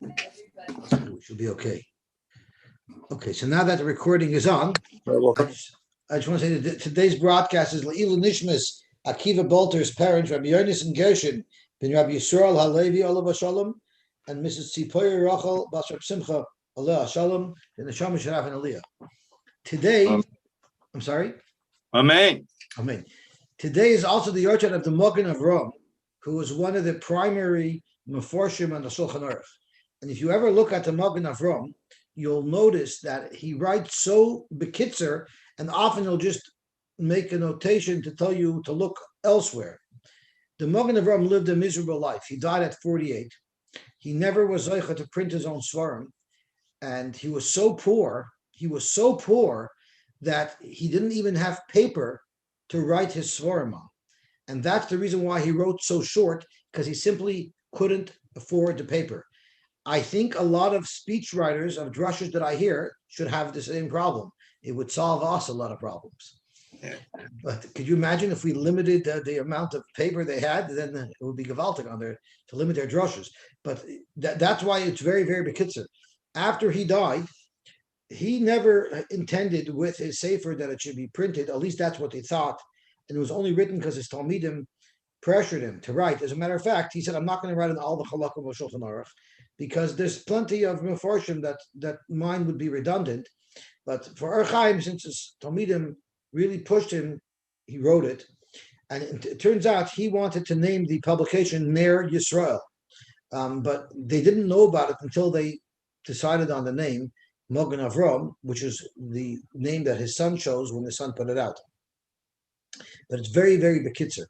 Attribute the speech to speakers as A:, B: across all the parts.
A: We should be okay. Okay, so now that the recording is on, I just want to say that today's broadcast is Le'ilu Nishmas Akiva Bolter's parents, Rabbi Yonis and Gershon, ben Rabbi Yisrael Halevi Olav Shalom, and Mrs. Tzipoyer Rachel Bas Reb Simcha Aleh Shalom, and the Neshama Sharaf and Aliyah. Today, I'm sorry?
B: Amen.
A: Amen. Today is also the Yortzeit of the Magen Avraham, who was one of the primary Meforshim on the Shulchan Aruch. And if you ever look at the Magen Avraham, you'll notice that he writes so bekitzer, and often he'll just make a notation to tell you to look elsewhere. The Magen Avraham lived a miserable life. He died at 48. He never was zeicha to print his own svarim, and he was so poor that he didn't even have paper to write his svarim on. And that's the reason why he wrote so short, because he simply couldn't afford the paper. I think a lot of speech writers of drushes that I hear should have the same problem. It would solve us a lot of problems. But could you imagine if we limited the amount of paper they had, then it would be gewaltig on there to limit their drushes. But that's why it's very, very bekitzer. After he died, he never intended with his sefer that it should be printed. At least that's what they thought. And it was only written because his Talmidim pressured him to write. As a matter of fact, he said, I'm not going to write in all the Chalakim of Shulchan Aruch, because there's plenty of meforshim that mine would be redundant. But for Chaim, since his Talmidim really pushed him, he wrote it. And it turns out he wanted to name the publication Ner Yisrael. But they didn't know about it until they decided on the name Magen Avraham, which is the name that his son chose when his son put it out. But it's very, very bekitzer.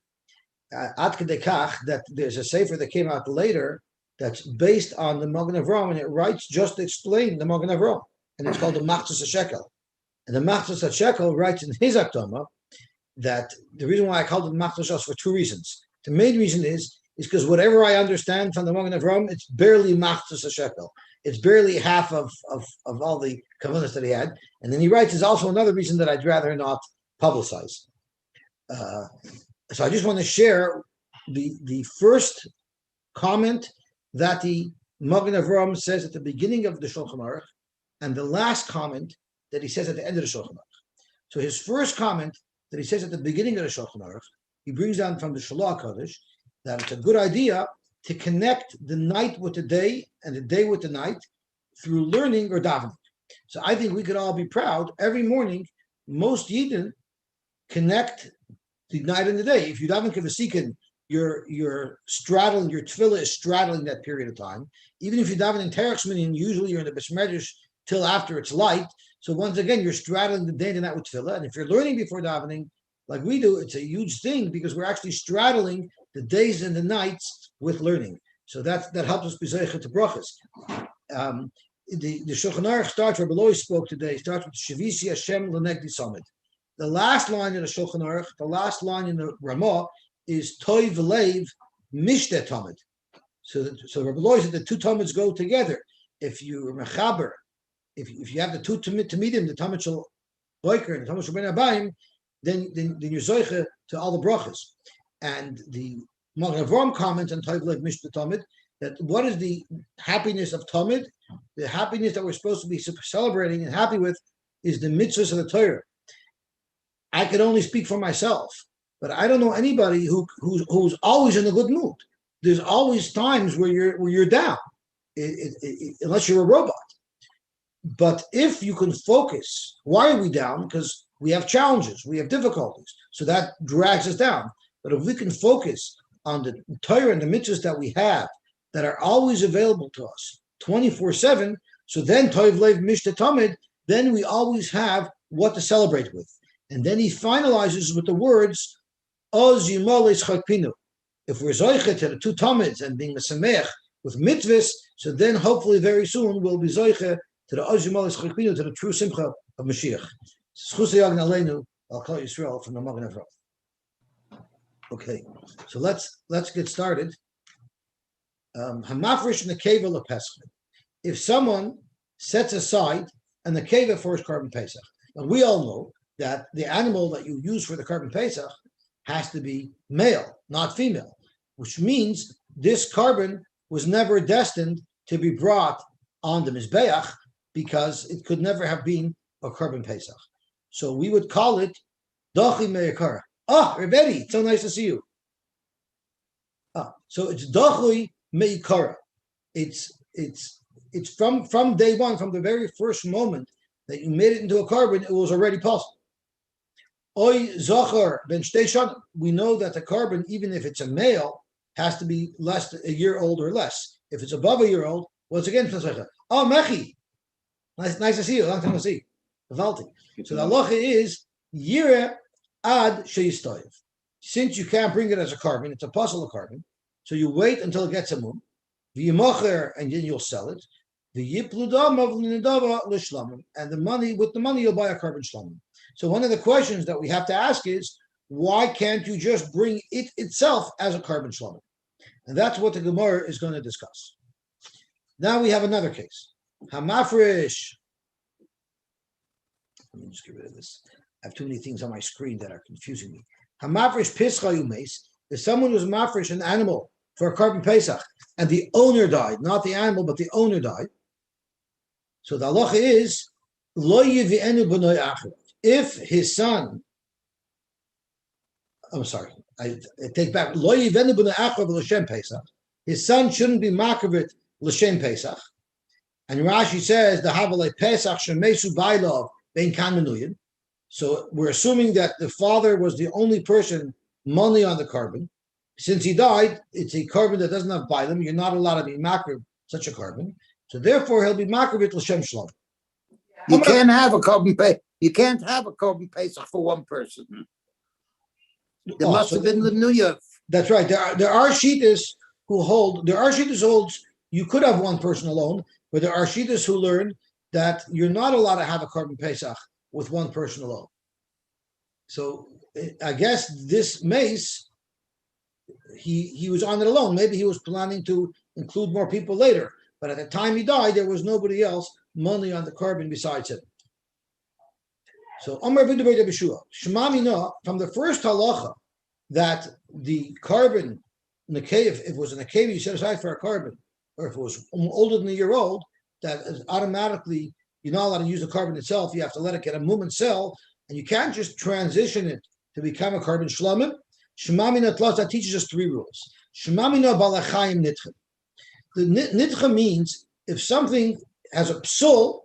A: Ad kedei kach that there's a sefer that came out later that's based on the Magen Avraham, and it writes just to explain the Magen Avraham, and it's called the Machzos HaShekel. And the Machzos HaShekel writes in his Akdama that the reason why I called it Machzos HaShekel for two reasons. The main reason is because whatever I understand from the Magen Avraham, it's barely Machzos HaShekel. It's barely half of all the kavanahs that he had. And then he writes, there's also another reason that I'd rather not publicize. So I just want to share the first comment that the Magen Avraham says at the beginning of the Shulchan Aruch, and the last comment that he says at the end of the Shulchan Aruch. So his first comment that he says at the beginning of the Shulchan Aruch, he brings down from the Shalach Kodesh that it's a good idea to connect the night with the day and the day with the night through learning or davening. So I think we could all be proud. Every morning, most Yidden connect the night and the day. If you daven kivasikin, you're straddling, your tefillah is straddling that period of time. Even if you daven in Terech Shmini, usually you're in the Besmedrash till after it's light. So once again, you're straddling the day and the night with tefillah. And if you're learning before davening, like we do, it's a huge thing because we're actually straddling the days and the nights with learning. So that helps us be zeicha to brachas. The Shulchan Aruch starts, Rabbi Loi spoke today, starts with Shavisi Hashem L'negdi Samid. The last line in the Shulchan Aruch, the last line in the Ramah is Toiv V'leiv Mishte Tamid. So Rabbi Loi said the two Tamids go together. If you mechaber, if you have the two Tamidim, the Tamid Shel Boiker and the Tamid Shel Ben Abayim, then you're zeicha to all the brachas. And the Magen Avraham comments on Toiv V'leiv Mishte Tamid that what is the happiness of Tamid? The happiness that we're supposed to be celebrating and happy with is the mitzvahs of the Torah. I can only speak for myself, but I don't know anybody who's always in a good mood. There's always times where you're down, unless you're a robot. But if you can focus, why are we down? Because we have challenges, we have difficulties, so that drags us down. But if we can focus on the Torah and the mitzvahs that we have that are always available to us 24/7, so then Toiv Leiv Mishta Tamid, then we always have what to celebrate with. And then he finalizes with the words, Oz Yimales Chakpinu. If we're zoiche to the two Tamids and being mesamech with mitzvahs, so then hopefully very soon we'll be zoiche to the Oz Yimales Chakpinu, to the true simcha of Mashiach. Schus Yagna Aleinu, I'll call Yisrael from the Magen Avraham. Okay, so let's get started. Hamafresh nekeva lepesach. If someone sets aside a nekeva for his carbon pesach, and we all know that the animal that you use for the carbon pesach has to be male, not female, which means this carbon was never destined to be brought on the Mizbeach because it could never have been a Korban Pesach. So we would call it Dochi Me'ikara. Rebedi, it's so nice to see you. So it's Dochi Me'ikara. It's from day one, from the very first moment that you made it into a korban, it was already possible. Oy Zochar ben Shtei Shanim. We know that the korban, even if it's a male, has to be less a year old or less. If it's above a year old, once again, Mechi. Nice to see you. Long time to see. Valti. So the halacha is Yira ad sheyistoyev. Since you can't bring it as a korban, it's a puzzle of korban. So you wait until it gets a mum. V'yimacher, and then you'll sell it. V'yipludam of l'nedava l'shlamim, and the money you'll buy a korban shlamim. So one of the questions that we have to ask is, why can't you just bring it itself as a korban shlamim? And that's what the Gemara is going to discuss. Now we have another case. Hamafresh. Let me just get rid of this. I have too many things on my screen that are confusing me. Hamafresh pischa yumes is someone who's mafresh an animal for a korban pesach, and the owner died, not the animal, but the owner died. So the halacha is lo yivienu b'noi acharav. If his son, I'm sorry, I take back lo yivienu b'noi acharav l'shem pesach. His son shouldn't be makavit l'shem pesach. And Rashi says the havalei pesach shemesu bailov bein kan menuyin. So we're assuming that the father was the only person money on the korban. Since he died, it's a korban that doesn't have bailim. You're not allowed to be makriv such a korban. So therefore, he'll be makriv l'shem shalom.
B: You can't have a korban pesach. You can't have a korban pesach for one person. There must have been the New Year.
A: That's right. There are shittas who hold. There are shittas who holds you could have one person alone, but there are shittas who learn that you're not allowed to have a korban pesach with one person alone. So I guess this mace, he was on it alone. Maybe he was planning to include more people later, but at the time he died, there was nobody else money on the korban besides him. So Amar B'Debei B'Shua Shema Mina, from the first halacha that the korban nekev, if it was a nekev you set aside for a korban, or if it was older than a year old, that is automatically you're not allowed to use the korban itself. You have to let it get a mum and sell, and you can't just transition it to become a korban shlamim. Shema Mina Tlas, that teaches us three rules. Shema Mina balachayim nitcha. The nitcha means if something has a psul,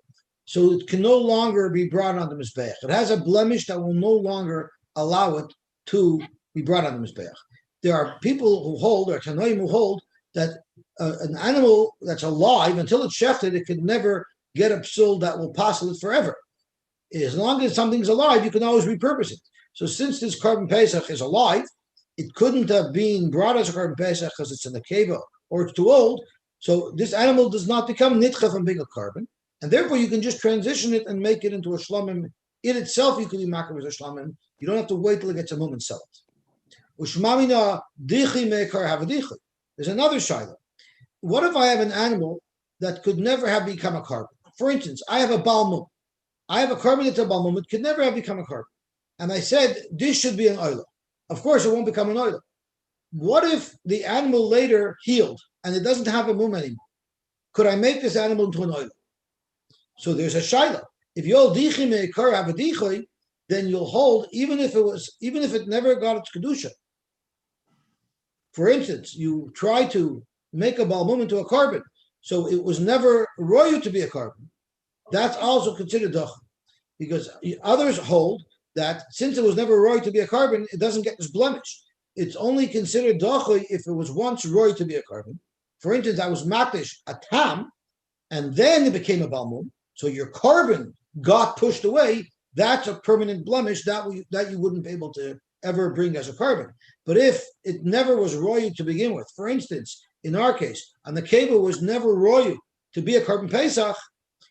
A: so it can no longer be brought on the mizbeach. It has a blemish that will no longer allow it to be brought on the mizbeach. There are people who hold, or tanoim who hold, that an animal that's alive, until it's shechted, it can never get a psul that will passel it forever. As long as something's alive, you can always repurpose it. So since this korban pesach is alive, it couldn't have been brought as a korban pesach because it's in the keva or it's too old. So this animal does not become nitcha from being a korban, and therefore you can just transition it and make it into a shlamim. In itself, you can be makar as a shlamim. You don't have to wait till it gets a mum and sell it. Ushmamina dichi mekar havadichi. There's another shaila. What if I have an animal that could never have become a korban? For instance, I have a balmum. I have a korban that's a balmum. It could never have become a korban. And I said, this should be an oila. Of course, it won't become an oila. What if the animal later healed and it doesn't have a mum anymore? Could I make this animal into an oila? So there's a shaila. If you'll dichi meikar havadichi, then you'll hold even if it never got its kedusha. For instance, you try to make a balmum into a korban, so it was never royu to be a korban. That's also considered doch, because others hold that since it was never royu to be a korban, it doesn't get this blemish. It's only considered doch if it was once royu to be a korban. For instance, I was makdish a tam, and then it became a balmum. So your korban got pushed away. That's a permanent blemish that you wouldn't be able to ever bring as a korban. But if it never was royu to begin with, for instance, in our case, and the keva was never royu to be a korban pesach,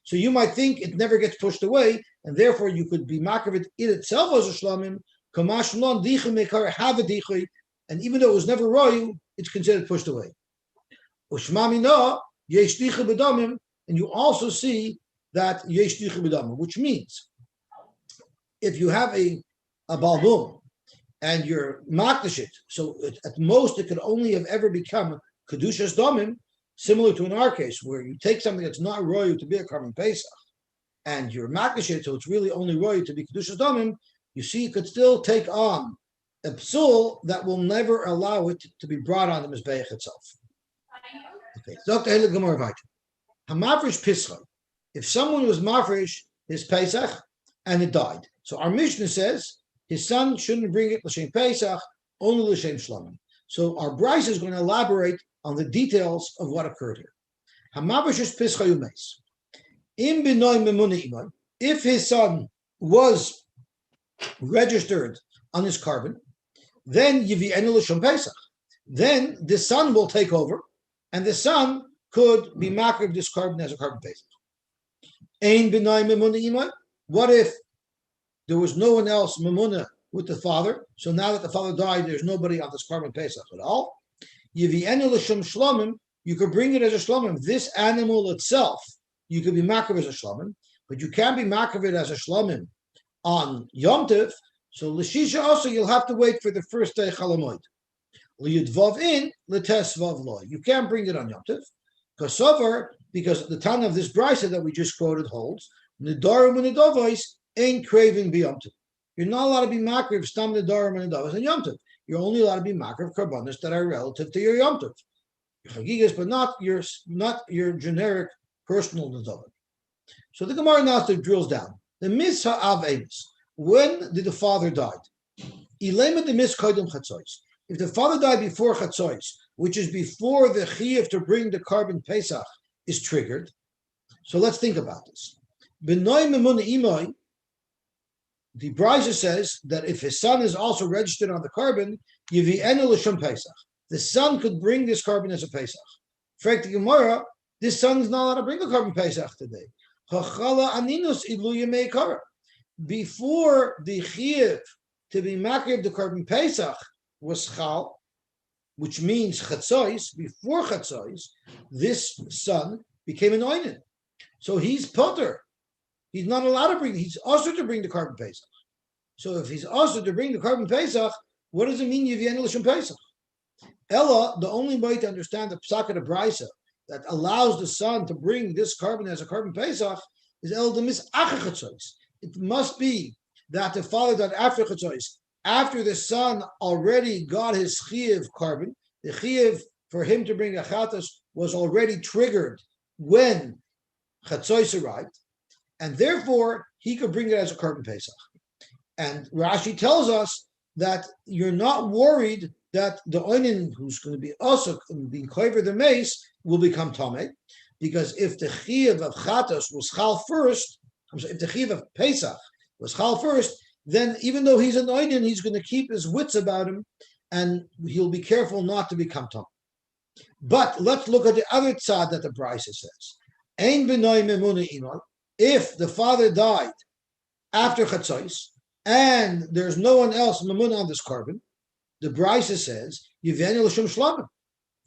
A: so you might think it never gets pushed away, and therefore you could be makavit in itself as a shlamim, kamashnon dichi mekar havadichi, and even though it was never royu, it's considered pushed away. Ushmamina yesh dichi b'damim, and you also see that yesh dichi b'damim, which means if you have a balmum and you're makdish it, so at most it could only have ever become kedushas damim. similar to in our case, where you take something that's not royal to be a Karban Pesach, and you're makish it, so it's really only royal to be Kedushas Damim, you see, you could still take on a psul that will never allow it to be brought on the Mizbeach itself. Okay, Dr. Helig Gemara Vayta. Hamafresh Pischa. If someone was mafresh his Pesach and it died, so our Mishnah says his son shouldn't bring it l'shem Pesach, only l'shem Shlamim. So our Bryce is going to elaborate on the details of what occurred here. Hamafresh Pischa Yumeis. Im b'noy memuna imay. If his son was registered on his carbon, then Yivi'enu l'shem Pesach. Then the son will take over, and the son could be makriv this carbon as a carbon Pesach. Ein b'nai memuna imay. What if there was no one else memuna with the father? So now that the father died, there's nobody on this carbon Pesach at all. Yivi'enu l'shem Shlamim. You could bring it as a Shlamim. This animal itself, you could be makriv as a Shlamim, but you can't be makriv it as a Shlamim on Yom Tov. So l'shisha also you'll have to wait for the first day Chalamoid. L'yudvav in l'tesvav loy. You can't bring it on Yom Tov. Because the Tana of this brisa that we just quoted holds nedarim and nedavos ain't craving b'Yom Tov. You're not allowed to be makriv stam nedarim and nedavos on Yom Tov. You're only allowed to be makriv karbanos that are relative to your Yom Tov, your chagigas, but not your generic personal nedavim. So the Gemara now drills down. The mis ha'av emes. When did the father die? Ilema the mis koydem chatzois. If the father died before chatzois, which is before the chiyuv to bring the carbon pesach is triggered. So let's think about this. B'noi memuna imoi, the Brisa says that if his son is also registered on the carbon, yivi'enu l'shem pesach. The son could bring this carbon as a pesach. Frek the Gemara, this son is not allowed to bring a carbon pesach today. Hachala aninus ilu yemei kara. Before the chiyuv to be makriv the carbon pesach was chal, which means chatzois. Before chatzois, this son became an oinen, so he's potter. He's not allowed to bring. He's also to bring the carbon pesach. So if he's also to bring the carbon pesach, what does it mean? Yivi'enu l'shem pesach. Ella, the only way to understand the psak of the brisa that allows the son to bring this carbon as a carbon pesach is el demis acher chatzois. It must be that the father died after chatzois, after the son already got his chiyuv carbon. The chiyuv for him to bring a chatas was already triggered when chatzois arrived, and therefore he could bring it as a carbon pesach. And Rashi tells us that you're not worried that the oinin who's going to be also being kover the mace will become tamei, because if the chiyuv of chatas was chal first, if the chiyuv of pesach was chal first, then even though he's an oinin, he's going to keep his wits about him, and he'll be careful not to become tamei. But let's look at the other tzad that the Brisa says. Ein b'noi memuna imay. If the father died after chatzois and there's no one else memuna on this carbon, the Brisa says yivi'enu l'shem shlamim.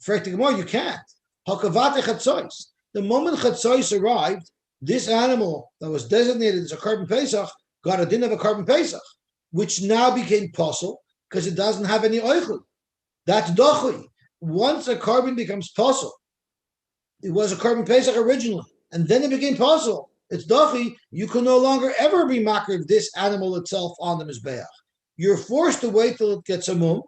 A: For Gemara, you can't. Hakavate chatzois. The moment chatzois arrived, this animal that was designated as a carbon pesach got a din of a carbon pesach, which now became possible because it doesn't have any oichel. That's dochui. Once a carbon becomes possible, it was a carbon pesach originally, and then it became possible. It's dachi. You can no longer ever be makriv this animal itself on the mizbeach. You're forced to wait till it gets a mum,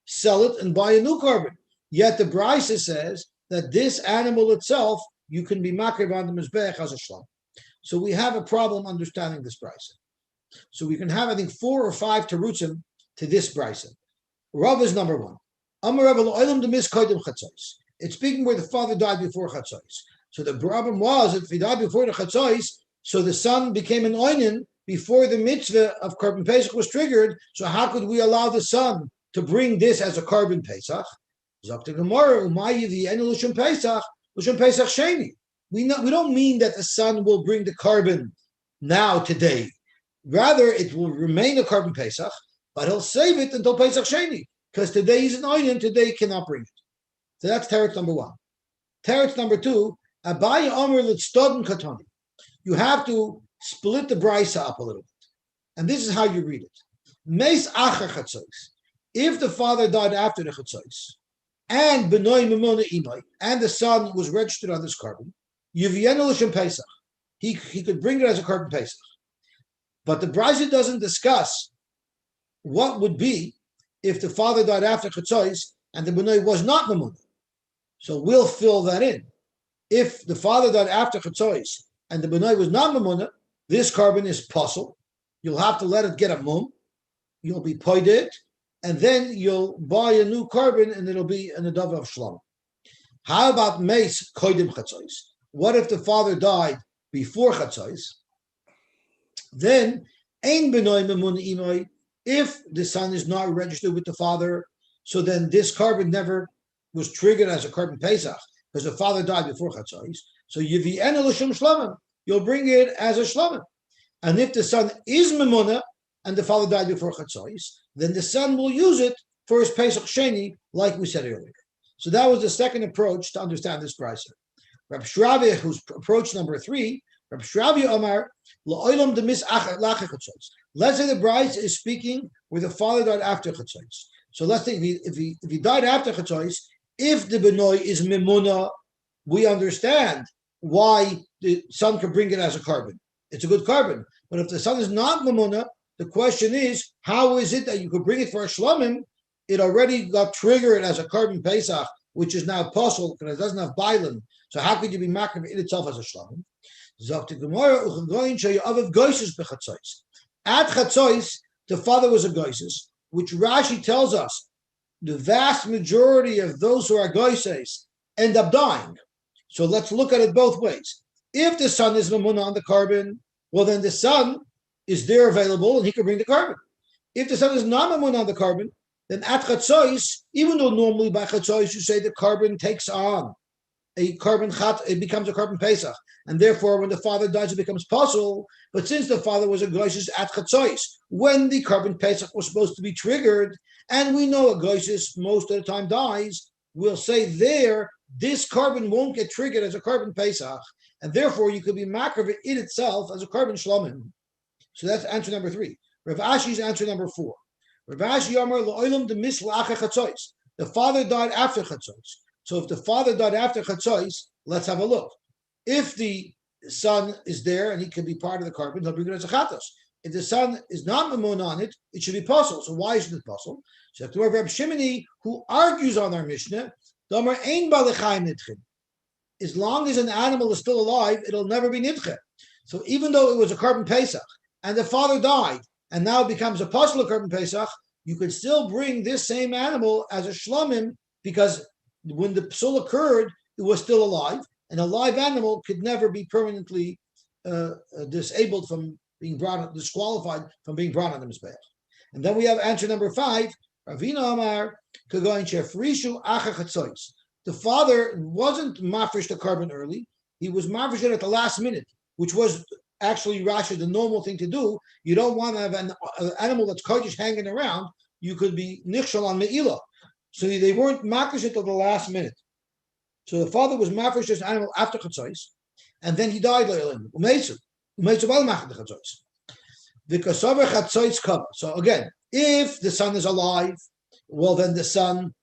A: sell it, and buy a new carbon. Yet the Brisa says that this animal itself you can be makriv on the mizbeach as a shlam. So we have a problem understanding this Brisa. So we can have, I think, 4 or 5 terutzim to this Brisa. Rav is number 1. It's speaking where the father died before Chatzos. So the problem was if he died before the Chatzos, so the son became an oinin before the mitzvah of carbon pesach was triggered. So how could we allow the son to bring this as a carbon pesach? We don't mean that the son will bring the carbon now today. Rather, it will remain a carbon pesach, but he'll save it until Pesach Sheni. Because today he's an oinen, today he cannot bring it. So that's teretz number 1. Teretz number 2, Abaye Omer Litztodin Katoni. You have to split the brisa up a little bit. And this is how you read it. Meis Acher Chatzos. If the father died after the Chatzos, and Benoy Memona Imai, and the son was registered on this carbon, Yuvienu L'Shem Pesach. He could bring it as a carbon Pesach. But the Brisa doesn't discuss what would be if the father died after Chatzos and the Benoy was not Memona. So we'll fill that in. If the father died after Chatzos and the Benoy was not Memona, this carbon is puzzle. You'll have to let it get a mum. You'll be paid it, and then you'll buy a new carbon, and it'll be an adava of shlam. How about meis koidim chatzos? What if the father died before chatzos? Then ein benoy memun imoy. If the son is not registered with the father, so then this carbon never was triggered as a carbon pesach because the father died before chatzos. So yivi en l'shum shlamim. You'll bring it as a shlamim. And if the son is memuna and the father died before chatzos, then the son will use it for his pesach sheni, like we said earlier. So that was the second approach to understand this brisa. Rab Shravia, who's approach number 3, Rab Shravia Omar la'olam demis lacha chatzos. Let's say the brisa is speaking where the father died after chatzos. So let's think if he died after chatzos, if the benoy is memuna, we understand why the son can bring it as a carbon. It's a good carbon. But if the son is not memuna, the question is, how is it that you could bring it for a shlamim? It already got triggered as a carbon pesach, which is now possible because it doesn't have bailim. So how could you be makriv in itself as a shlamim? At chatzos, the father was a goises, which Rashi tells us the vast majority of those who are goises end up dying. So let's look at it both ways. If the son is memuna on the carbon, well, then the son is there available and he can bring the carbon. If the son is not memuna on the carbon, then at chatzos, even though normally by chatzos you say the carbon takes on a carbon chat, it becomes a carbon pesach, and therefore when the father dies it becomes possible. But since the father was a goysis at chatzos, when the carbon pesach was supposed to be triggered, and we know a goysis most of the time dies, we'll say there this carbon won't get triggered as a carbon pesach, and therefore you could be makriv in itself as a carbon shlamim. So that's answer number 3. Rav Ashi's answer number 4. Rav Ashi Yomar la'olam demis lacha chatzos. The father died after chatzos. So if the father died after chatzos, let's have a look. If the son is there and he can be part of the carbon, he'll bring it as a chatos. If the son is not memon on it, it should be possible. So why isn't it possible? So to Rav Shimoni, who argues on our Mishnah, Damar ein balechayim nitchin. As long as an animal is still alive, it'll never be nitche. So even though it was a carbon pesach and the father died and now it becomes a possible carbon pesach, you could still bring this same animal as a shlamim because when the psul occurred, it was still alive, and a live animal could never be permanently disabled from being disqualified from being brought on the mizbeach. And then we have answer number 5. Ravina Amar kagoin shefrishu acha chatzos. The father wasn't mafresh the carbon early; he was mafresh it at the last minute, which was actually Rashi the normal thing to do. You don't want to have an animal that's kodesh hanging around. You could be nichshal on me'ilah. So they weren't mafresh until the last minute. So the father was mafresh this animal after chatzos, and then he died later. So again, if the son is alive, well then the son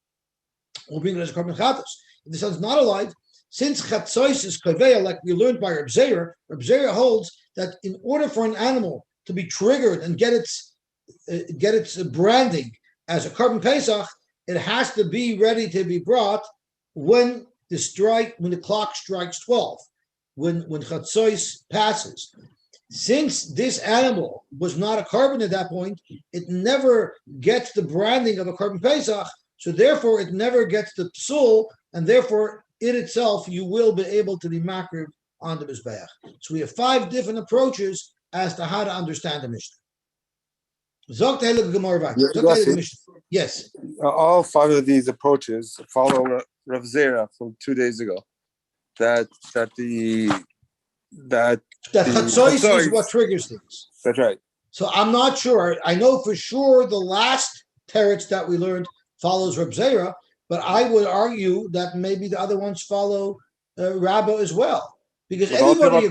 A: will bring it as a carbon chatos. If the son's not alive, since chatzos is kaveya, like we learned by Reb Zera holds that in order for an animal to be triggered and get its branding as a carbon pesach, it has to be ready to be brought when the clock strikes 12, when chatzos passes. Since this animal was not a carbon at that point, it never gets the branding of a carbon pesach, so therefore it never gets the psul, and therefore in itself you will be able to be makriv on the mizbeach. So we have 5 different approaches as to how to understand the Mishnah. Yes.
C: All 5 of these approaches follow Rav Zera from 2 days ago. That
A: chatzos is what triggers things.
C: That's right.
A: So I'm not sure. I know for sure the last teretz that we learned follows Reb Zera, but I would argue that maybe the other ones follow Rabba as well, because everybody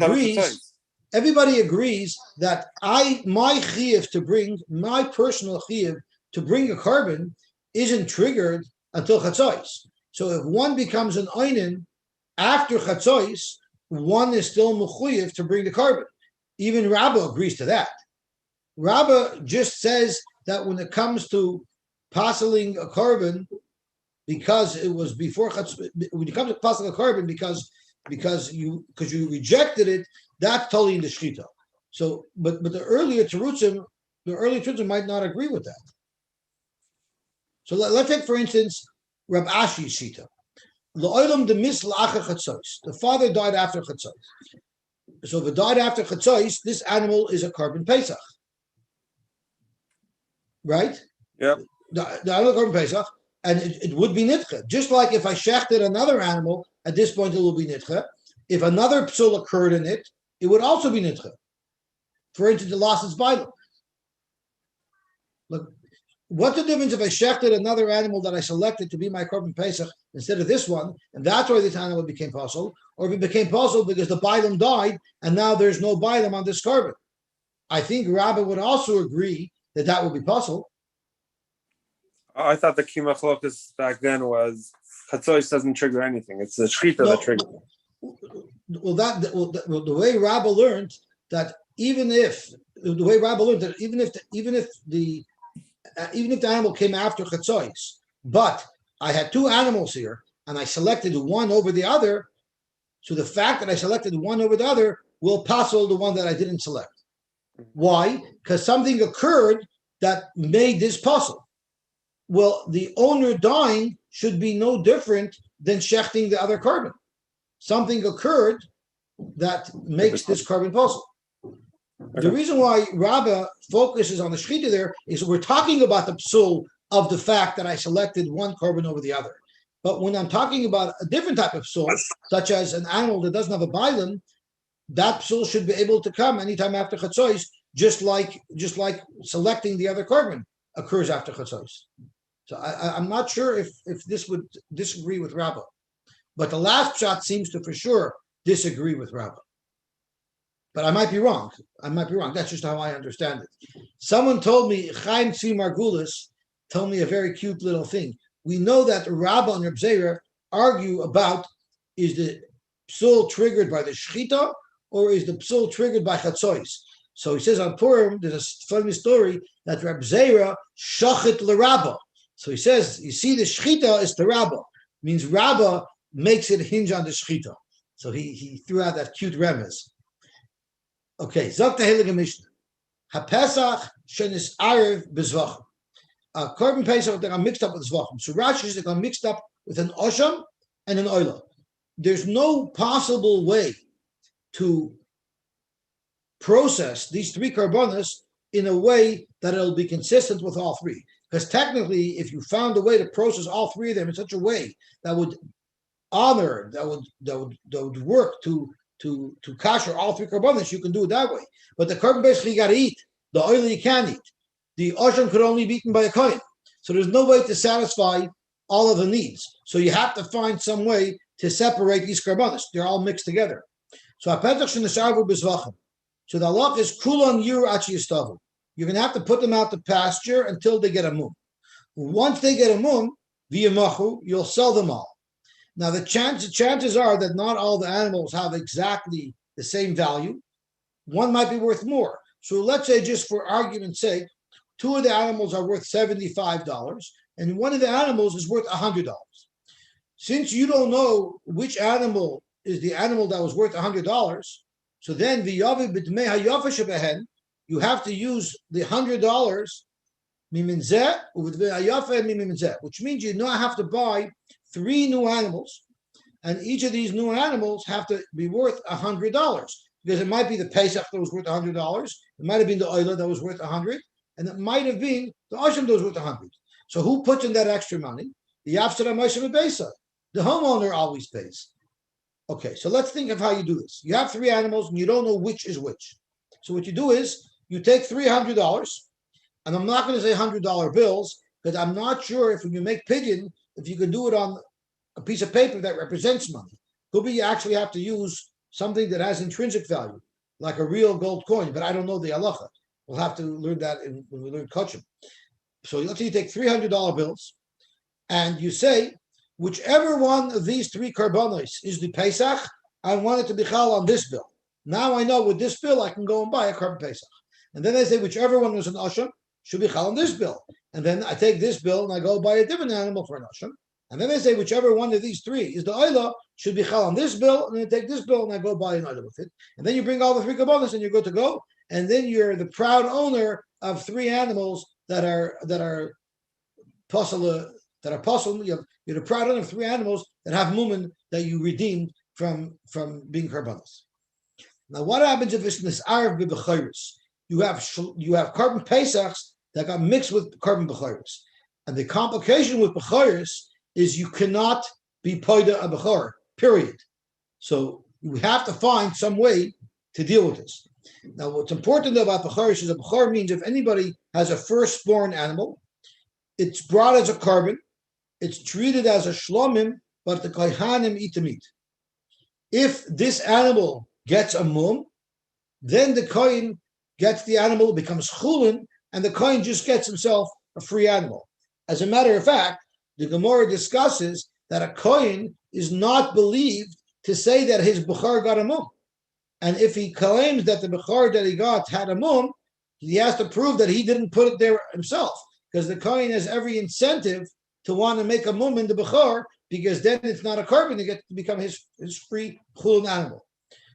A: agrees that my chiyuv to bring my personal chiyuv to bring a carbon isn't triggered until chatzos. So if one becomes an oinen after chatzos, one is still mechuyev to bring the carbon. Even Rabbah agrees to that. Rabbah just says that when it comes to passing a carbon, because it was before chatzos, when it comes to passing a carbon, because you rejected it, that's totally in the shchita. So, but the earlier terutzim might not agree with that. So let's take, for instance, Rab Ashi's shita. The father died after chatzos. So if it died after chatzos, this animal is a carbon pesach, right?
C: Yep.
A: The animal carbon pesach, and it would be nitche. Just like if I shechted another animal, at this point it will be nitche. If another psul occurred in it, it would also be nitche. For instance, it lost its bible. Look, what's the difference if I shechted another animal that I selected to be my carbon pesach instead of this one, and that's why this animal became possible, or if it became possible because the bilam died and now there's no bilam on this carbon? I think Rabbah would also agree that that would be possible.
C: I thought the kimachlokas back then was chatzos doesn't trigger anything. It's the shchita that triggers.
A: Well, the way Rabbah learned that even if the animal came after chatzos, but I had two animals here and I selected one over the other, so the fact that I selected one over the other will passel the one that I didn't select. Why? Because something occurred that made this possible. Well, the owner dying should be no different than shechting the other carbon. Something occurred that makes this carbon possible. The reason why Rabbah focuses on the shechita there is we're talking about the psul of the fact that I selected one carbon over the other. But when I'm talking about a different type of psul, such as an animal that doesn't have a bilan, that psul should be able to come anytime after chatzos, just like selecting the other carbon occurs after chatzos. So I'm not sure if this would disagree with Rabbah, but the last shot seems to for sure disagree with Rabbah. But I might be wrong. That's just how I understand it. Someone told me, Chaim Tzvi Margulis told me a very cute little thing. We know that Rabbah and Reb Zera argue about, is the psul triggered by the shchita or is the psul triggered by chatzos? So he says on Purim, there's a funny story that Reb Zera shachit l'Rabbah. So he says, you see, the shchita is the Rabbah. Means Rabbah makes it hinge on the shchita. So he threw out that cute remez. Okay, Zok Tehillah Mishnah. HaPesach shenis arev bezvachim. Carbon Pesach that are mixed up with zvachim. So Rashi is are mixed up with an osham and an oila. There's no possible way to process these three karbonos in a way that it'll be consistent with all three. Because technically, if you found a way to process all three of them in such a way that would honor, that would work to kasher all three karbonos, you can do it that way. But the carbon basically you got to eat. The oil you can't eat. The osham could only be eaten by a kohen. So there's no way to satisfy all of the needs. So you have to find some way to separate these karbonos. They're all mixed together. So so the halach is kulon yir achi yistavu. You're going to have to put them out to pasture until they get a mum. Once they get a mum, via machu, you'll sell them all. Now the chances are that not all the animals have exactly the same value. One might be worth more. So let's say, just for argument's sake, two of the animals are worth $75, and one of the animals is worth $100. Since you don't know which animal is the animal that was worth $100, so then you have to use the $100, which means you now have to buy 3 new animals, and each of these new animals have to be worth $100, because it might be the Pesach that was worth $100, it might have been the Oila that was worth $100, and it might have been the Osham that was worth $100. So who puts in that extra money? The homeowner always pays. Okay, so let's think of how you do this. You have 3 animals and you don't know which is which. So what you do is you take $300, and I'm not going to say $100 bills, because I'm not sure if when you make pidyon, if you can do it on a piece of paper that represents money. Could be you actually have to use something that has intrinsic value, like a real gold coin, but I don't know the halacha. We'll have to learn that when we learn kachim. So let's say you take $300 bills, and you say whichever one of these three karbanos is the Pesach, I want it to be chal on this bill. Now I know with this bill I can go and buy a carbon Pesach. And then they say whichever one was an Asham should be chal on this bill. And then I take this bill and I go buy a different animal for an Asham. And then they say whichever one of these three is the Oila should be chal on this bill, and then I take this bill and I go buy an Oila with it. And then you bring all the three karbanos and you're good to go. And then you're the proud owner of three animals that are possible. You're the proud owner of three animals that have mumen that you redeemed from being karbanos. Now, what happens if it's nis'arv b'bechoros? You have carbon pesachs that got mixed with carbon bechoros, and the complication with bechoros is you cannot be poida a bechor. Period. So we have to find some way to deal with this. Now, what's important about bechoros is a bechor means if anybody has a firstborn animal, it's brought as a carbon, it's treated as a shlomim, but the kohanim eat the meat. If this animal gets a mum, then the kohen gets the animal, becomes chulin, and the kohen just gets himself a free animal. As a matter of fact, the Gemara discusses that a kohen is not believed to say that his bechor got a mum. And if he claims that the bechor that he got had a mum, he has to prove that he didn't put it there himself, because the kohen has every incentive to want to make a mum in the bechor, because then it's not a carbon, it gets to become his free chulin animal.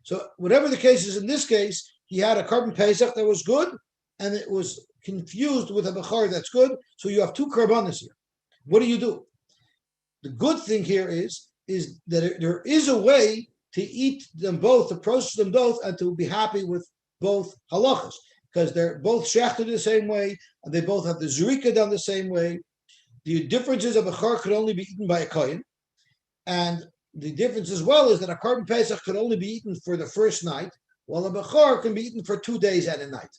A: So whatever the case is, in this case, he had a carbon pesach that was good, and it was confused with a bechor that's good. So you have two karbanos here. What do? The good thing here is that there is a way to eat them both, to process them both, and to be happy with both halachas, because they're both shechted the same way, and they both have the zurika done the same way. The difference is a bechor could only be eaten by a kohen, and the difference as well is that a carbon pesach could only be eaten for the first night, while a bechor can be eaten for 2 days and a night.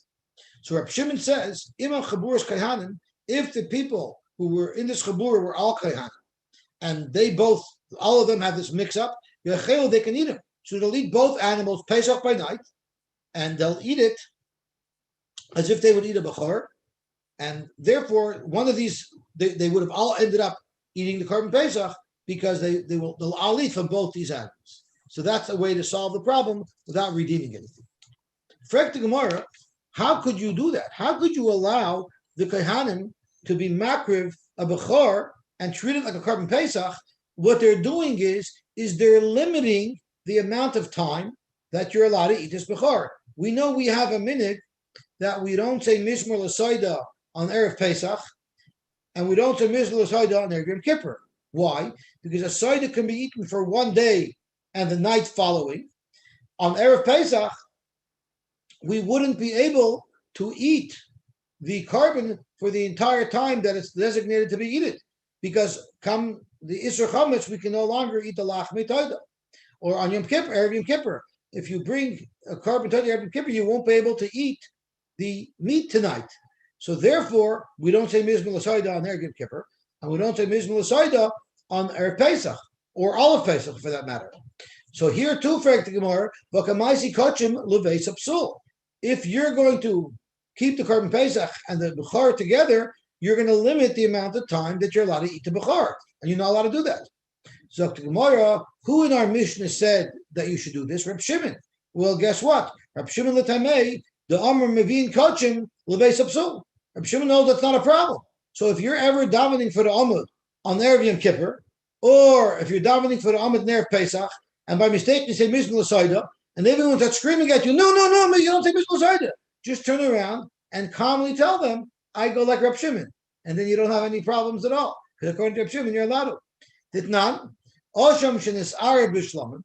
A: So Reb Shimon says, Imam Chabur's Kayhanim, if the people who were in this Chabur were all Kayhanim, and all of them have this mix-up, they can eat them. So they'll eat both animals Pesach by night, and they'll eat it as if they would eat a bechor, and therefore one of these, they would have all ended up eating the carbon Pesach, because they'll all eat from both these animals. So that's a way to solve the problem without redeeming anything. Frek the Gemara, how could you do that? How could you allow the Kohanim to be makriv a bechor and treat it like a carbon Pesach? What they're doing is they're limiting the amount of time that you're allowed to eat this bechor. We know we have a minute that we don't say Mishmar L'Soida on Erev Pesach, and we don't say Mishmar L'Soida on Erev Yom Kippur. Why? Because a soida can be eaten for 1 day and the night following. On Erev Pesach, we wouldn't be able to eat the carbon for the entire time that it's designated to be eaten, because come the Isser Chametz, we can no longer eat the Lachmi Toida. Or on Yom Kippur, Erev Yom Kippur, if you bring a carbon Toida Erev Yom Kippur, you won't be able to eat the meat tonight. So therefore, we don't say Mizmor L'Soida on Erev Yom Kippur, and we don't say Mizmor L'Soida on Erev Pesach, or all of Pesach for that matter. So here too, Frek the Gemara, V'kamaisi Kochim L'Veis Psul. If you're going to keep the carbon Pesach and the Bechor together, you're going to limit the amount of time that you're allowed to eat the Bechor, and you're not allowed to do that. So the Gemara, who in our Mishnah said that you should do this? Reb Shimon. Well, guess what? Reb Shimon L'Tamei, the Amr Mevin Kochim L'Veis Psul. Reb Shimon knows that's not a problem. So if you're ever davening for the Amud on Erev Yom Kippur, or if you're davening for the Amud Erev Pesach, and by mistake you say Mizmor L'Soida, and everyone starts screaming at you, no, you don't say Mizmor L'Soida. Just turn around and calmly tell them, I go like Reb Shimon, and then you don't have any problems at all. Because according to Reb Shimon, you're allowed to. Ditnan, Osham shenis Arab b'shlamim.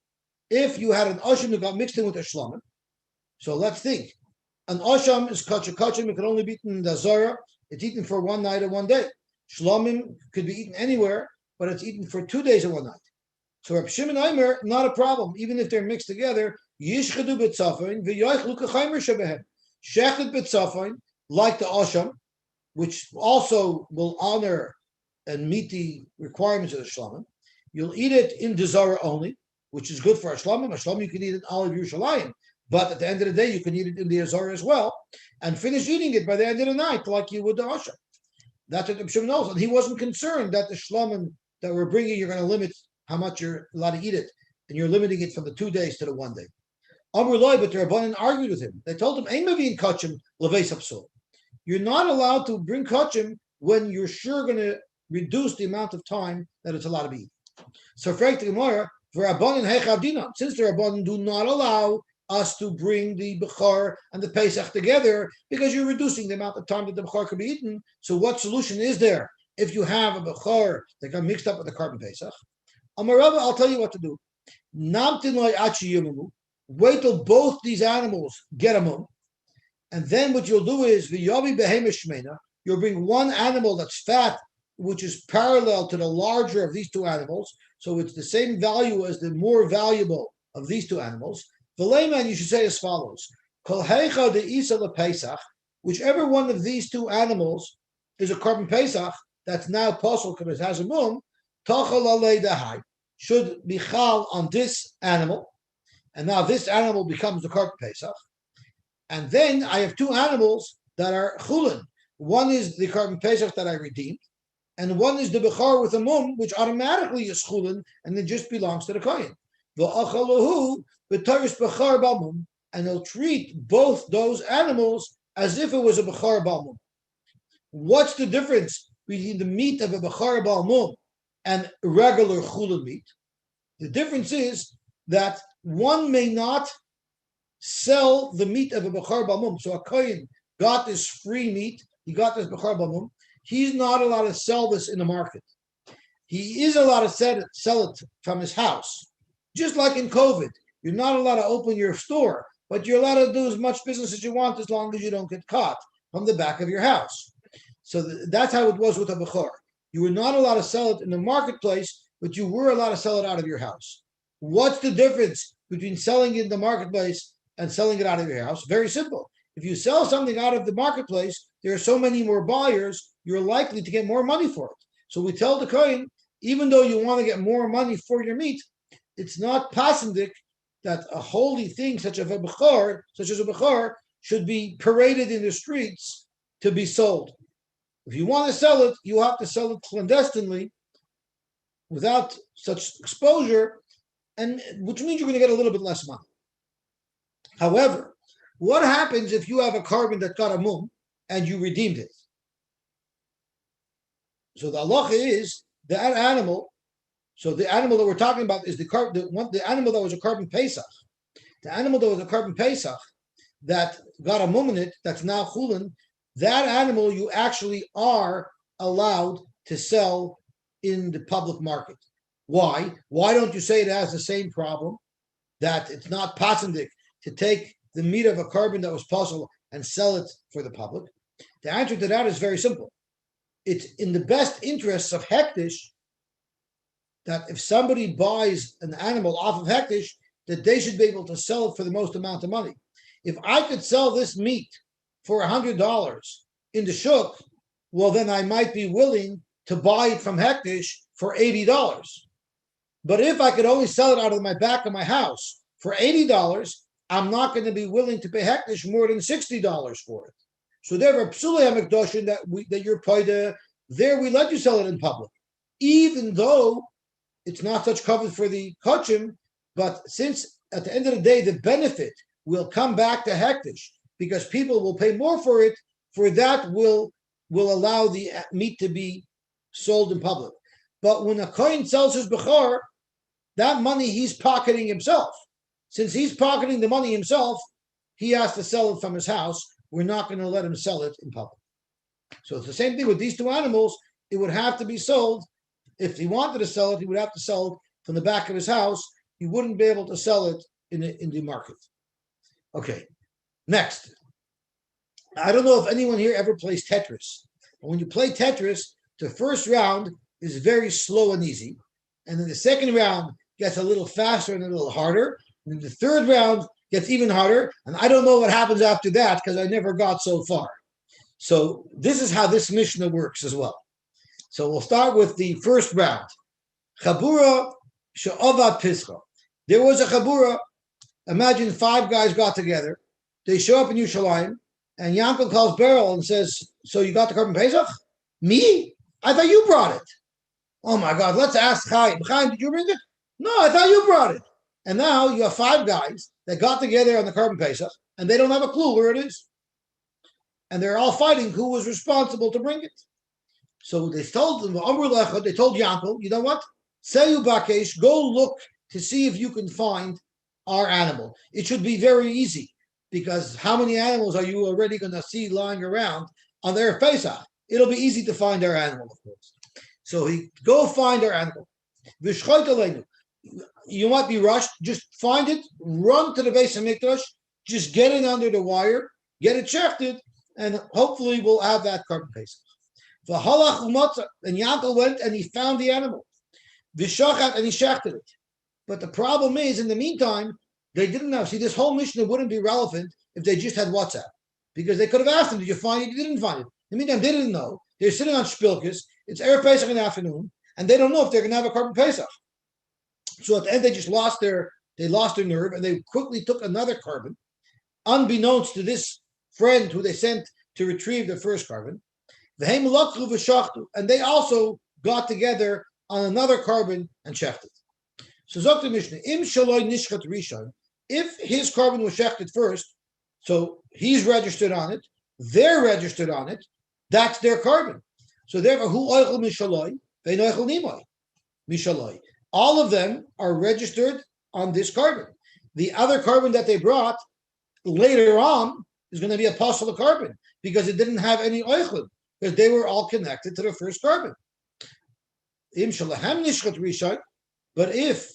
A: If you had an Osham that got mixed in with a shlamim, so let's think. An Osham is kachim, it can only be eaten in the Zara. It's eaten for 1 night and 1 day. Shlomim could be eaten anywhere, but it's eaten for 2 days and 1 night. So Reb Shimon Aimer, not a problem, even if they're mixed together. Yishchadu b'tzafain v'yoichlu k'chaymer shebehem. Shechted b'tzafain, like the Osham, which also will honor and meet the requirements of the Shlomim. You'll eat it in Dezara only, which is good for a Shlomim. A Shlomim you can eat it all of Yerushalayim, but at the end of the day, you can eat it in the Azara as well, and finish eating it by the end of the night, like you would the Osham. That's what Reb Shimon knows, and he wasn't concerned that the Shlomim that we're bringing, you're going to limit how much you're allowed to eat it, and you're limiting it from the 2 days to the 1 day. Amr Loi, but the Rabbanan argued with him. They told him, Ein Mavin Kachim Leveis Hapsul. You're not allowed to bring Kachim when you're sure going to reduce the amount of time that it's allowed to be eaten. So, Frank the Gemara, for Rabbanan Hechavdina, since the Rabbanan do not allow us to bring the Bechar and the Pesach together because you're reducing the amount of time that the Bechar can be eaten. So what solution is there if you have a Bechar that got mixed up with the Carbon Pesach? Amarava, I'll tell you what to do. Namtin loy achi yumamu. Wait till both these animals get a mum. And then what you'll do is, v'yavi behemish shmeina, you'll bring one animal that's fat, which is parallel to the larger of these two animals. So it's the same value as the more valuable of these two animals. The layman, you should say as follows: Kol heicha de isa lePesach, whichever one of these two animals is a carbon Pesach that's now possible because it has a mum, tachal alei dahai, should be chal on this animal, and now this animal becomes the carbon Pesach. And then I have two animals that are chulin. One is the carbon Pesach that I redeemed, and one is the bechar with a mum, which automatically is chulin, and it just belongs to the kohen. V'achalahu b'taris bechar balmum, and he'll treat both those animals as if it was a bechar balmum. What's the difference between the meat of a bechar balmum and regular chulin meat? The difference is that one may not sell the meat of a bechar balmum. So a kohen got this free meat, he got this bechar balmum. He's not allowed to sell this in the market. He is allowed to sell it from his house. Just like in COVID, you're not allowed to open your store, but you're allowed to do as much business as you want as long as you don't get caught from the back of your house. So that's how it was with a bechor. You were not allowed to sell it in the marketplace, but you were allowed to sell it out of your house. What's the difference between selling it in the marketplace and selling it out of your house? Very simple. If you sell something out of the marketplace, there are so many more buyers, you're likely to get more money for it. So we tell the kohen, even though you want to get more money for your meat, it's not pasendik that a holy thing such as a bechor, should be paraded in the streets to be sold. If you want to sell it, you have to sell it clandestinely without such exposure, and which means you're going to get a little bit less money. However, what happens if you have a carbon that got a mum and you redeemed it? So the halacha is that animal. So the animal that we're talking about is the animal that was a carbon Pesach. The animal that was a carbon Pesach that got a mum in it, that's now chulin, that animal you actually are allowed to sell in the public market. Why? Why don't you say it has the same problem, that it's not pasendik to take the meat of a carbon that was possible and sell it for the public? The answer to that is very simple. It's in the best interests of hektish that if somebody buys an animal off of hektish, that they should be able to sell it for the most amount of money. If I could sell this meat for $100 in the shuk, well, then I might be willing to buy it from hektish for $80. But if I could only sell it out of my back of my house for $80, I'm not going to be willing to pay hektish more than $60 for it. So there are psulei hamikdashim that you're paida. There we let you sell it in public, even though it's not such covered for the kachim. But since at the end of the day the benefit will come back to hektish because people will pay more for it, for that will allow the meat to be sold in public. But when a kohen sells his bechor, that money he's pocketing himself. Since he's pocketing the money himself, he has to sell it from his house. We're not going to let him sell it in public. So it's the same thing with these two animals. It would have to be sold. If he wanted to sell it, he would have to sell it from the back of his house. He wouldn't be able to sell it in the market. Okay, next. I don't know if anyone here ever plays Tetris. But when you play Tetris, the first round is very slow and easy. And then the second round gets a little faster and a little harder. And then the third round gets even harder. And I don't know what happens after that because I never got so far. So this is how this Mishnah works as well. So we'll start with the first round. Chabura she'avad pischa. There was a chabura. Imagine 5 guys got together. They show up in Yerushalayim, and Yankel calls Beryl and says, "So you got the carbon Pesach? Me? I thought you brought it." Oh my God, let's ask Chaim. Chaim, did you bring it? No, I thought you brought it. And now you have 5 guys that got together on the Carbon Pesach, and they don't have a clue where it is. And they're all fighting who was responsible to bring it. So they told them, they told Yaakov, you know what? Sayu Bakesh, go look to see if you can find our animal. It should be very easy, because how many animals are you already going to see lying around on their Pesach? It'll be easy to find our animal, of course. So he go find our animal. You might be rushed. Just find it, run to the base of Mikdash, just get it under the wire, get it shechted, and hopefully we'll have that Carbon Pesach. And Yaakov went and he found the animal. V'shachat, and he shechted it. But the problem is, in the meantime, they didn't know. See, this whole Mishnah wouldn't be relevant if they just had WhatsApp, because they could have asked him, "Did you find it?" You didn't find it. In the meantime, they didn't know. They're sitting on Shpilkis. It's Erev Pesach in the afternoon, and they don't know if they're going to have a Carbon Pesach. So at the end, they just lost their nerve, and they quickly took another carbon, unbeknownst to this friend who they sent to retrieve their first carbon. And they also got together on another carbon and shechted. So Zok Mishnah, Im Shaloi Nishchat Rishon, if his carbon was shechted first, so he's registered on it, they're registered on it, that's their carbon. So therefore, Hu Oichel Mishaloi, Vein Oichel Nimoi, Mishaloi. All of them are registered on this carbon. The other carbon that they brought later on is going to be a possible carbon, because it didn't have any Oichel, because they were all connected to the first carbon. Im Shalahem Nishchat Rishon, but if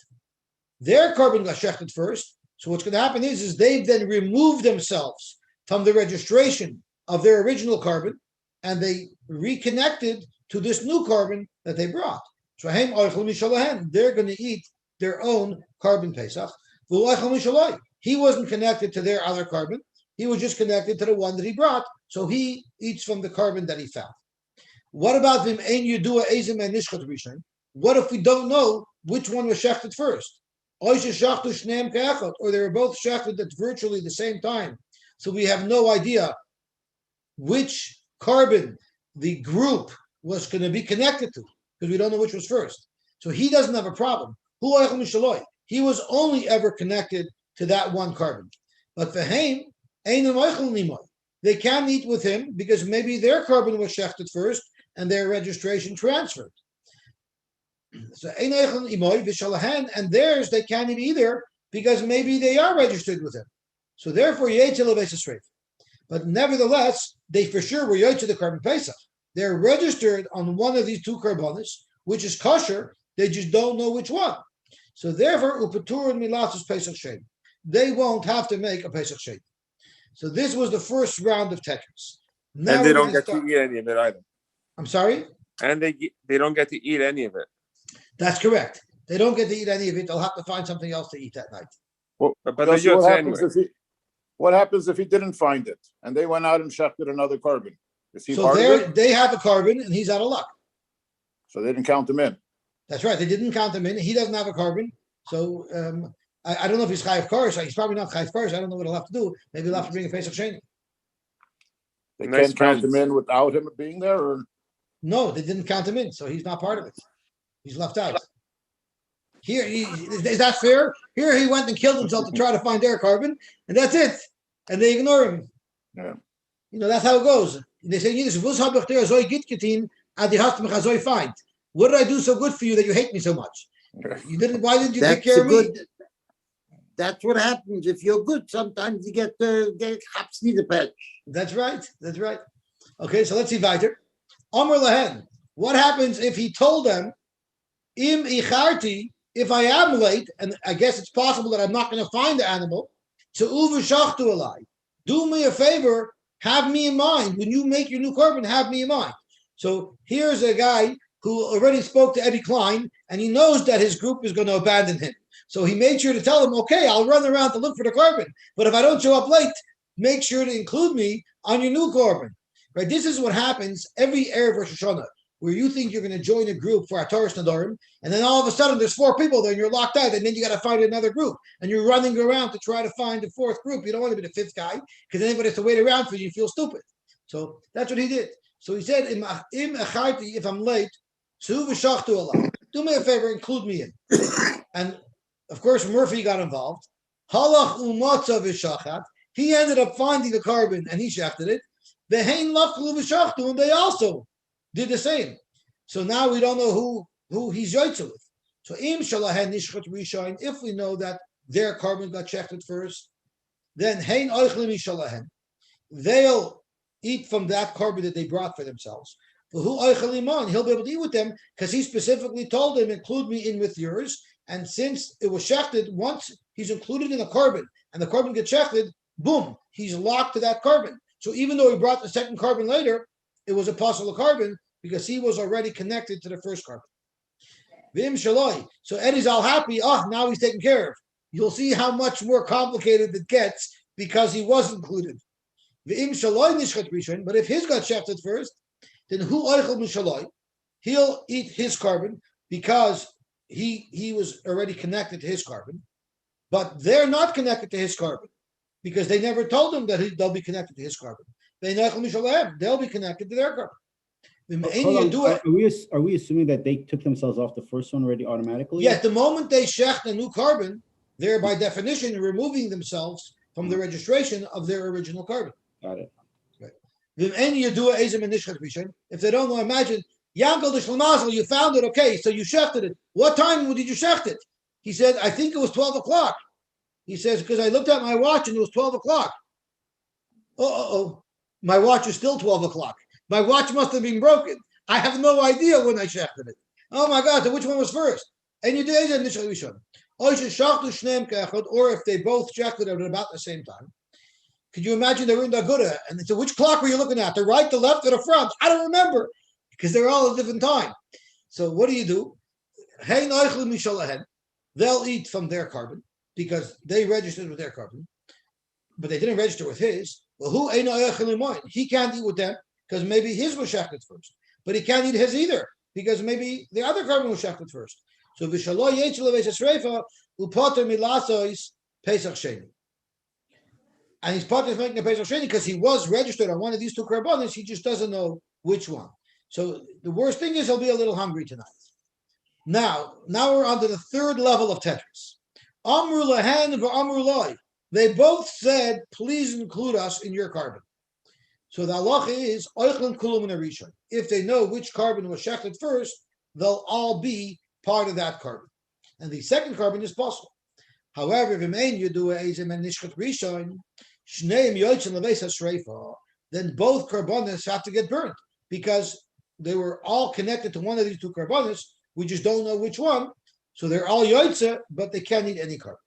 A: their carbon got shechted first, so what's going to happen is they've then removed themselves from the registration of their original carbon, and they reconnected to this new carbon that they brought. So they're going to eat their own Carbon Pesach. He wasn't connected to their other carbon. He was just connected to the one that he brought, so he eats from the carbon that he found. What about him? What if we don't know which one was shechted first? Or they were both shechted at virtually the same time. So we have no idea which carbon the group was going to be connected to, because we don't know which was first. So he doesn't have a problem. He was only ever connected to that one carbon. But for him, they can't eat with him because maybe their carbon was shechted first and their registration transferred. So and theirs they can't eat either because maybe they are registered with him. So therefore, but nevertheless, they for sure were yoytze the Carbon Pesach. They're registered on one of these two carbonis, which is kosher. They just don't know which one. So therefore, upatur milatus Pesach shem. They won't have to make a Pesach shem. So this was the first round of tekens.
C: And they don't get to eat any of it either.
A: I'm sorry?
C: And they don't get to eat any of it.
A: That's correct. They don't get to eat any of it. They'll have to find something else to eat that night.
D: Well,
C: But
D: what happens if he didn't find it and they went out and shechted another carbon? Is he
A: So
D: part of it?
A: they have a carbon and he's out of luck.
D: So they didn't count him in.
A: That's right. They didn't count him in. He doesn't have a carbon. So I don't know if he's chayiv karish. He's probably not chayiv karish. I don't know what he'll have to do. Maybe he'll have to bring a Pesach sheni.
D: They
C: Nice
D: can't count
C: friends.
D: him in without him being there, or
A: No, they didn't count him in. So he's not part of it. He's left out. Here, is that fair? Here he went and killed himself to try to find their carbon, and that's it. And they ignore him.
D: Yeah.
A: You know, that's how it goes. They say, find. What did I do so good for you that you hate me so much? You didn't. Why didn't you take care of me?
B: That's what happens. If you're good, sometimes you get haps need a patch.
A: That's right. That's right. Okay, so let's see weiter. Amr Lahen. What happens if he told them, Im icharti, if I am late, and I guess it's possible that I'm not going to find the animal, to uvashachtu alai. Do me a favor, have me in mind. When you make your new carbon, have me in mind. So here's a guy who already spoke to Eddie Klein, and he knows that his group is going to abandon him. So he made sure to tell him, okay, I'll run around to look for the carbon, but if I don't show up late, make sure to include me on your new carbon. Right? This is what happens every Erev Rosh Hashanah, where you think you're going to join a group for Ataris Nadarim, and then all of a sudden there's 4 people there and you're locked out, and then you got to find another group, and you're running around to try to find the 4th group. You don't want to be the 5th guy, because anybody has to wait around for you, you feel stupid. So that's what he did. So he said, if I'm late, Su v'shachtu alav. Do me a favor, include me in. And of course, Murphy got involved. Halach umatza v'shachat. He ended up finding the carbon and he shafted it. Ve'hein lafkelu v'shachtu, and they also did the same. So now we don't know who he's yoytze with. So im shalahen nishchat rishayin. If we know that their carbon got shafted first, then hein oichlim shalahen. They'll eat from that carbon that they brought for themselves. But who oichlimon? He'll be able to eat with them because he specifically told them, include me in with yours. And since it was shechted, once he's included in a carbon and the carbon gets shechted, boom, he's locked to that carbon. So even though he brought the second carbon later, it was a possible carbon because he was already connected to the first carbon. Vim shaloi. So Eddie's all happy. Now he's taken care of. You'll see how much more complicated it gets because he was included. Vim shaloi nishchat rishon. But if his got shechted first, then who oichel mishaloi? He'll eat his carbon because he was already connected to his carbon, but they're not connected to his carbon because they never told him that they'll be connected to his carbon. They'll be connected to their carbon.
E: Are we assuming that they took themselves off the first one already automatically?
A: Yes, the moment they shecht a new carbon, they're by definition removing themselves from the registration of their original carbon.
E: Got it.
A: Right. If they don't know, imagine Yankel the Shlemazel, you found it, okay, so you shechted it. What time did you shecht it? He said, I think it was 12 o'clock. He says, because I looked at my watch and it was 12 o'clock. My watch is still 12 o'clock. My watch must have been broken. I have no idea when I shechted it. Oh my God, so which one was first? And you did initially Rishon. Or if they both shechted it at about the same time. Could you imagine they were in the Agura and they said, which clock were you looking at? The right, the left, or the front? I don't remember. Because they're all at a different time. So what do? They'll eat from their carbon because they registered with their carbon, but they didn't register with his. Well, he can't eat with them because maybe his was shechted first, but he can't eat his either because maybe the other carbon was shechted first. So and he's part of making a Pesach Sheni because he was registered on one of these two carbonates. He just doesn't know which one. So the worst thing is he'll be a little hungry tonight. Now we're on to the third level of Tetris. Amru lahen v'amru loy. They both said, please include us in your carbon. So the halacha is, oichlin kulum rishon. If they know which carbon was shechted first, they'll all be part of that carbon. And the second carbon is possible. However, then both carbonas have to get burned because they were all connected to one of these two carbonas. We just don't know which one. So they're all yoitze, but they can't eat any carbon.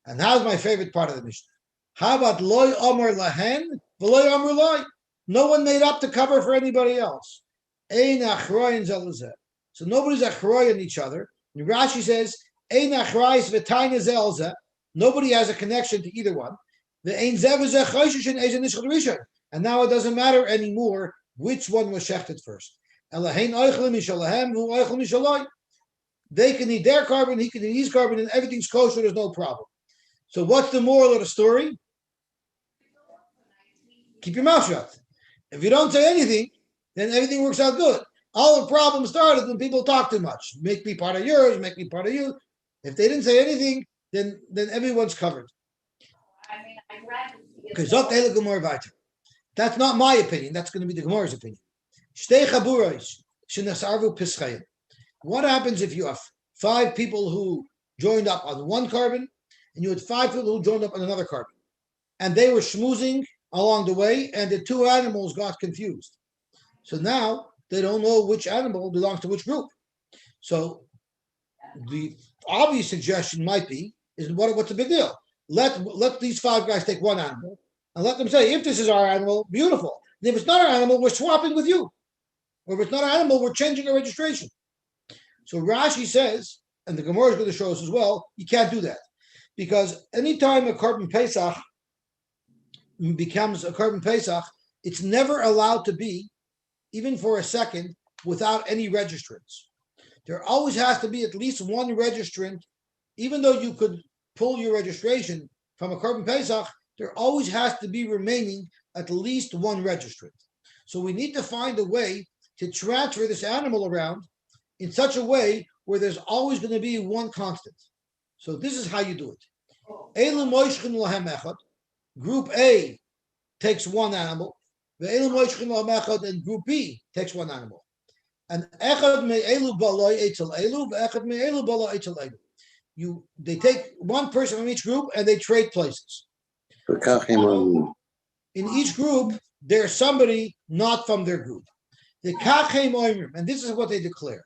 A: And how's my favorite part of the Mishnah? How about loy amar lahen, v'loy amar loy? No one made up the cover for anybody else. Ein achroyin zeluzeh. So nobody's achroy on each other. And Rashi says, ein achrayis v'tayna zelzeh. Nobody has a connection to either one. The ein zevuzeh chosheshin ezen nishchad rishon. And now it doesn't matter anymore which one was shechted first. Elahein oichlim mishalahem v'hu oichlim mishaloi. They can eat their carbon, he can eat his carbon, and everything's kosher, there's no problem. So what's the moral of the story? Keep your mouth shut. If you don't say anything, then everything works out good. All the problems started when people talk too much. Make me part of yours, make me part of you. If they didn't say anything, then everyone's covered. That's not my opinion. That's going to be the Gemara's opinion. What happens if you have 5 people who joined up on one carbon and you had 5 people who joined up on another carbon? And they were schmoozing along the way and the 2 animals got confused. So now they don't know which animal belongs to which group. So the obvious suggestion might be, what's the big deal? Let these 5 guys take one animal and let them say, if this is our animal, beautiful. And if it's not our animal, we're swapping with you. Or if it's not our animal, we're changing our registration. So Rashi says, and the Gemara is going to show us as well, you can't do that. Because anytime a carbon Pesach becomes a carbon Pesach, it's never allowed to be, even for a second, without any registrants. There always has to be at least one registrant, even though you could pull your registration from a carbon Pesach, there always has to be remaining at least one registrant. So we need to find a way to transfer this animal around in such a way where there's always going to be one constant. So this is how you do it. Group A takes one animal, and Group B takes one animal. And they take one person from each group and they trade places. In each group, there's somebody not from their group. And this is what they declare.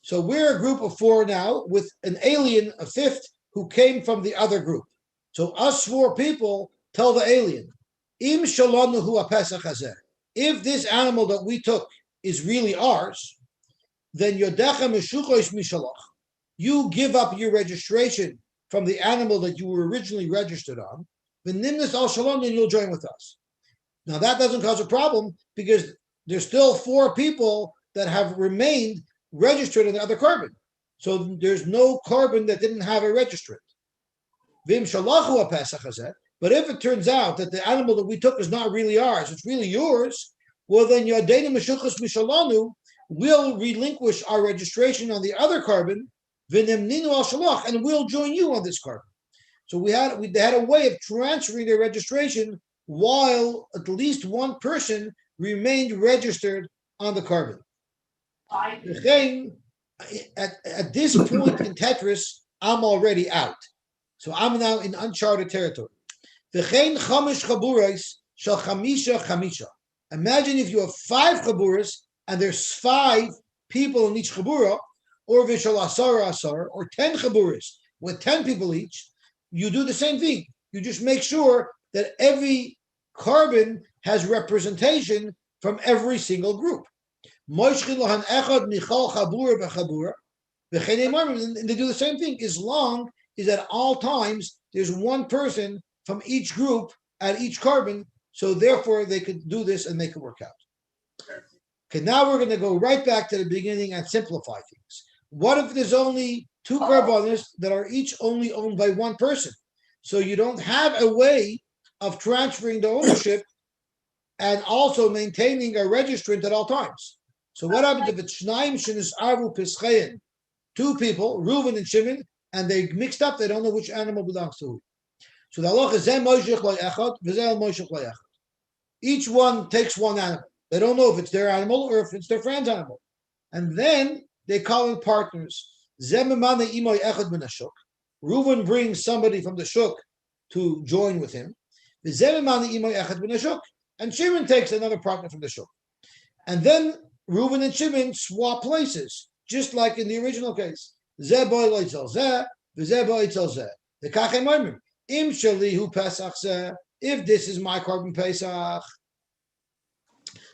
A: So we're a group of 4 now with an alien, a 5th, who came from the other group. So us 4 people tell the alien, Im shalonu pesach hazeh. If this animal that we took is really ours, then yodecha meshuchosh mishalach. You give up your registration from the animal that you were originally registered on. The nimnas al shalom, and you'll join with us. Now that doesn't cause a problem because there's still 4 people that have remained registered in the other carbon. So there's no carbon that didn't have a registrant. Vim shalahu pesach hazeh. But if it turns out that the animal that we took is not really ours, it's really yours, well then Yadena Meshuchas Mishalanu will relinquish our registration on the other carbon, Vinemninu al Shalach, and we'll join you on this carbon. So they had a way of transferring their registration while at least one person remained registered on the carbon. At this point in Tetris, I'm already out. So I'm now in uncharted territory. Imagine if you have 5 chaburas and there's 5 people in each chabura, or vishal asar, or 10 chaburas with 10 people each. You do the same thing. You just make sure that every carbon has representation from every single group. And they do the same thing as long as at all times there's one person from each group at each carbon, so therefore they could do this and make it work out. Okay, now we're going to go right back to the beginning and simplify things. What if there's only 2 carbonas that are each only owned by one person? So you don't have a way of transferring the ownership and also maintaining a registrant at all times. So what happens if it's Shnaim Shenis Aru Pischein, 2 people, Reuven and Shimon, and they mixed up, they don't know which animal belongs to who. So the halacha is zeh moishech lo'echad, v'zeh moishech lo'echad. Each one takes one animal. They don't know if it's their animal or if it's their friend's animal. And then they call in partners. Zeh memane imoy echad min hashuk. Reuven brings somebody from the shuk to join with him. V'zeh memane imoy echad min hashuk. And Shimon takes another partner from the shuk. And then Reuven and Shimon swap places, just like in the original case. Zeh boy loitzel zeh, v'zeh boy loitzel zeh. The kachem oimim. Im shalihu pesach zeh. If this is my carbon pesach,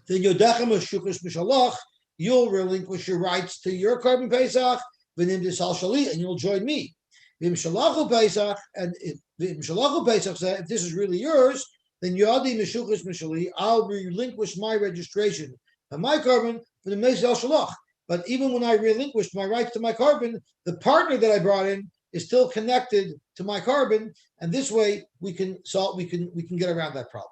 A: then yodechem meshuchos mishalach, you'll relinquish your rights to your carbon pesach, v'nim disal shali, and you'll join me. V'im shalachu pesach, and if this is really yours, then yadi meshuchos mishali, I'll relinquish my registration of my carbon for the mesal shalach. But even when I relinquished my rights to my carbon, the partner that I brought in is still connected to my carbon, and this way we can get around that problem.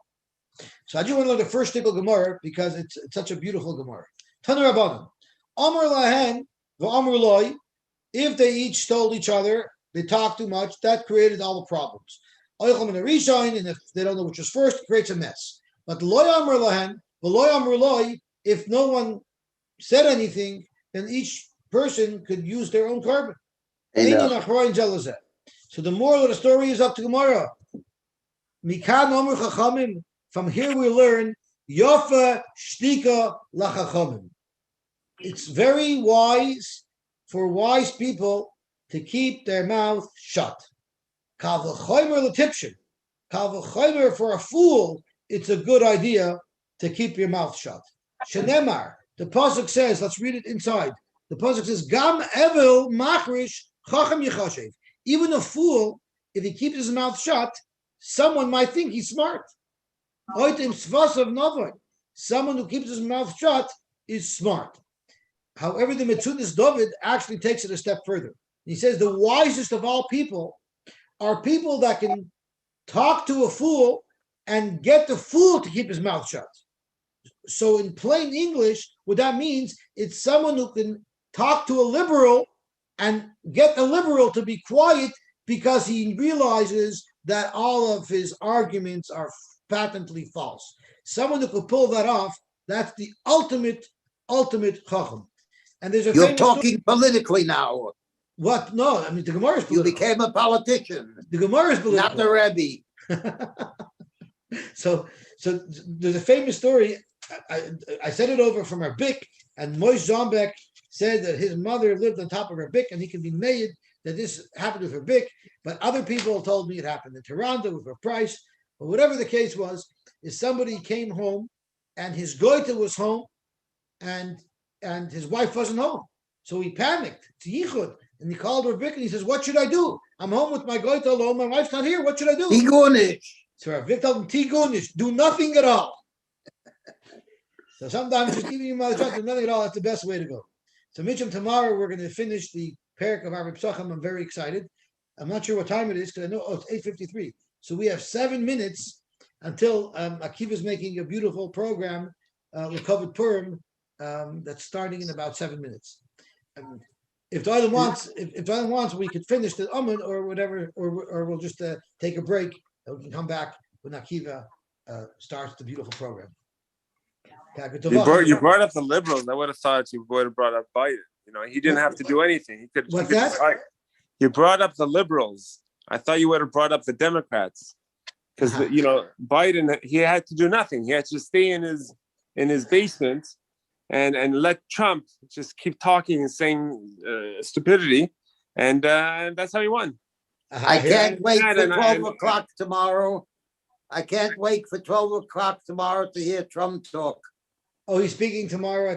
A: So I just want to learn the first shtickle Gemara because it's such a beautiful Gemara. Tanu Rabbanan, Amar lahen v'amar loy. If they each stole each other, they talked too much. That created all the problems. Oichel and Rishon, and if they don't know which was first, it creates a mess. But loy amar lahen v'loy amar loy. If no one said anything, then each person could use their own carbon. So the moral of the story is up to Gemara. From here we learn Yofa Shtika Lachachamim. It's very wise for wise people to keep their mouth shut. Kal v'chomer l'tipshin. Kal v'chomer for a fool, it's a good idea to keep your mouth shut. Shenemar, the pasuk says, let's read it inside. The pasuk says, Gam evil machrish chacham yichashev. Even a fool, if he keeps his mouth shut, someone might think he's smart. Someone who keeps his mouth shut is smart. However, the Metzudas David actually takes it a step further. He says the wisest of all people are people that can talk to a fool and get the fool to keep his mouth shut. So in plain English, what that means, it's someone who can talk to a liberal and get the liberal to be quiet because he realizes that all of his arguments are patently false. Someone who could pull that off, that's the ultimate chacham. And there's a
B: You're
A: famous
B: talking politically now.
A: what? No, I mean the Gemara is
B: You
A: political.
B: became a politician,
A: The Gemara is
B: not
A: political.
B: the Rebbe.
A: So there's a famous story. I said it over from our Bick, and Moish Zombeck said that his mother lived on top of her Bick, and he can be made that this happened with her Bick. But other people told me it happened in Toronto with her Price. But whatever the case was, is somebody came home, and his goiter was home, and his wife wasn't home. So he panicked. It's Yichud. And he called Rebik and he says, "What should I do? I'm home with my goiter alone. My wife's not here. What should I do?"
B: Tigunish.
A: So Rebik told him, "Tigunish, do nothing at all." So sometimes just giving you my shot, do nothing at all. That's the best way to go. So Mitchum, tomorrow we're going to finish the parak of our Pesachim. I'm very excited. I'm not sure what time it is because I know it's 8:53. So we have 7 minutes until Akiva's making a beautiful program with Kovet Purim that's starting in about 7 minutes. If Dolan wants, we could finish the Amud or whatever, or we'll just take a break and we can come back when Akiva starts the beautiful program.
C: You brought up the liberals. I would have thought you would have brought up Biden. You know, he didn't have to do anything. He could.
A: What's
C: he could
A: that?
C: decide. You brought up the liberals. I thought you would have brought up the Democrats, because Biden, he had to do nothing. He had to stay in his basement and let Trump just keep talking and saying stupidity, and that's how he won.
B: I can't wait for
C: and
B: 12 o'clock tomorrow. I can't wait for 12 o'clock tomorrow to hear Trump talk.
A: Oh, he's speaking tomorrow at